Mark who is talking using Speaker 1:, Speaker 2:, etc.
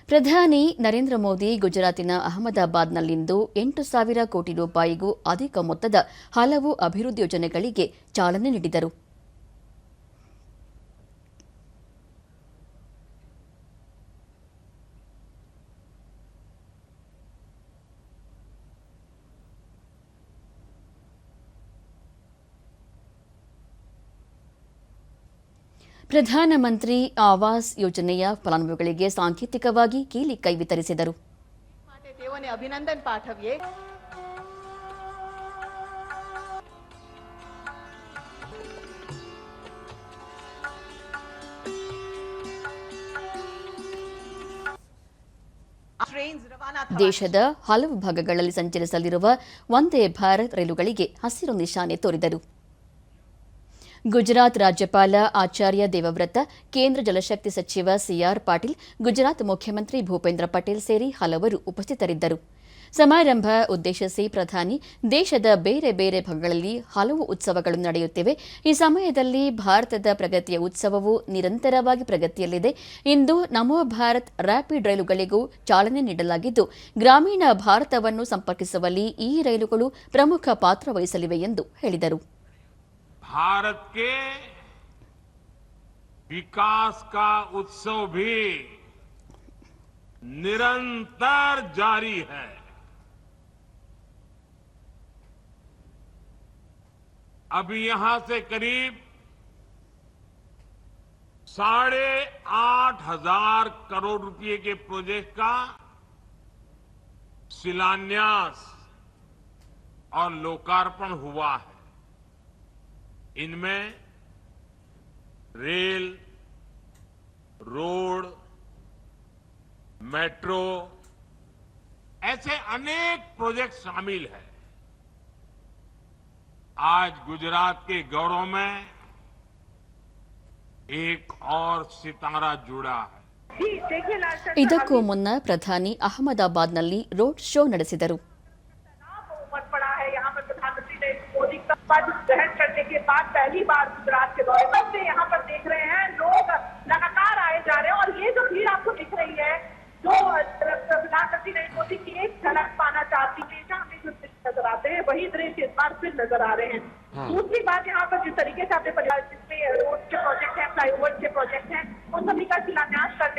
Speaker 1: ಪ್ರಧಾನಿ ನರೇಂದ್ರ ಮೋದಿ ಗುಜರಾತಿನ ಅಹಮದಾಬಾದ್ನಲ್ಲಿಂದು 8,000 ಕೋಟಿ ರೂಪಾಯಿಗೂ ಅಧಿಕ ಮೊತ್ತದ ಹಲವು ಅಭಿವೃದ್ಧಿ ಯೋಜನೆಗಳಿಗೆ ಚಾಲನೆ ನೀಡಿದರು. ಪ್ರಧಾನಮಂತ್ರಿ ಆವಾಸ್ ಯೋಜನೆಯ ಫಲಾನುಭವಿಗಳಿಗೆ ಸಾಂಕೇತಿಕವಾಗಿ ಕೀಲಿ ಕೈ ವಿತರಿಸಿದರು.
Speaker 2: अभिनंदन पाठविये.
Speaker 1: ದೇಶದ ಹಲವು ಭಾಗಗಳಲ್ಲಿ ಸಂಚರಿಸಲಿರುವ ವಂದೇ ಭಾರತ್ ರೈಲುಗಳಿಗೆ ಹಸಿರು ನಿಶಾನೆ ತೋರಿದರು. ಗುಜರಾತ್ ರಾಜ್ಯಪಾಲ ಆಚಾರ್ಯ ದೇವವ್ರತ, ಕೇಂದ್ರ ಜಲಶಕ್ತಿ ಸಚಿವ ಸಿಆರ್ ಪಾಟೀಲ್, ಗುಜರಾತ್ ಮುಖ್ಯಮಂತ್ರಿ ಭೂಪೇಂದ್ರ ಪಟೇಲ್ ಸೇರಿ ಹಲವರು ಉಪಸ್ಥಿತರಿದ್ದರು. ಸಮಾರಂಭ ಉದ್ದೇಶಿಸಿ ಪ್ರಧಾನಿ, ದೇಶದ ಬೇರೆ ಬೇರೆ ಭಾಗಗಳಲ್ಲಿ ಹಲವು ಉತ್ಸವಗಳು ನಡೆಯುತ್ತಿವೆ. ಈ ಸಮಯದಲ್ಲಿ ಭಾರತದ ಪ್ರಗತಿಯ ಉತ್ಸವವು ನಿರಂತರವಾಗಿ ಪ್ರಗತಿಯಲ್ಲಿದೆ. ಇಂದು ನಮೋ ಭಾರತ್ ರ್ಯಾಪಿಡ್ ರೈಲುಗಳಿಗೂ ಚಾಲನೆ ನೀಡಲಾಗಿದ್ದು, ಗ್ರಾಮೀಣ ಭಾರತವನ್ನು ಸಂಪರ್ಕಿಸುವಲ್ಲಿ ಈ ರೈಲುಗಳು ಪ್ರಮುಖ ಪಾತ್ರ ವಹಿಸಲಿವೆ ಎಂದು ಹೇಳಿದರು.
Speaker 3: भारत के विकास का उत्सव भी निरंतर जारी है. अभी यहां से करीब 8,500 करोड़ रुपए के प्रोजेक्ट का शिलान्यास और लोकार्पण हुआ है. इनमें रेल, रोड, मेट्रो ऐसे अनेक प्रोजेक्ट शामिल हैं. आज गुजरात के गौरव में एक और सितारा जुड़ा है.
Speaker 1: ಇದಕ್ಕೂ ಮುನ್ನ ಪ್ರಧಾನಿ ಅಹಮದಾಬಾದ್ನಲ್ಲಿ ರೋಡ್ ಶೋ ನಡೆಸಿದರು.
Speaker 2: ग्रहण करने के बाद पहली बार गुजरात के दौरे पर से यहाँ पर देख रहे हैं, लोग लगातार आए जा रहे हैं और ये जो भीड़ आपको दिख रही है, जो प्रधानमंत्री नरेंद्र मोदी की एक झलक पाना चाहती है, हमें जो दृश्य नजर आते हैं वही दृश्य इस बार फिर नजर आ रहे हैं. दूसरी बात, यहाँ पर जिस तरीके से आपने जिसमें रोड के प्रोजेक्ट है, फ्लाईओवर के प्रोजेक्ट हैं, उन सभी का शिलान्यास करने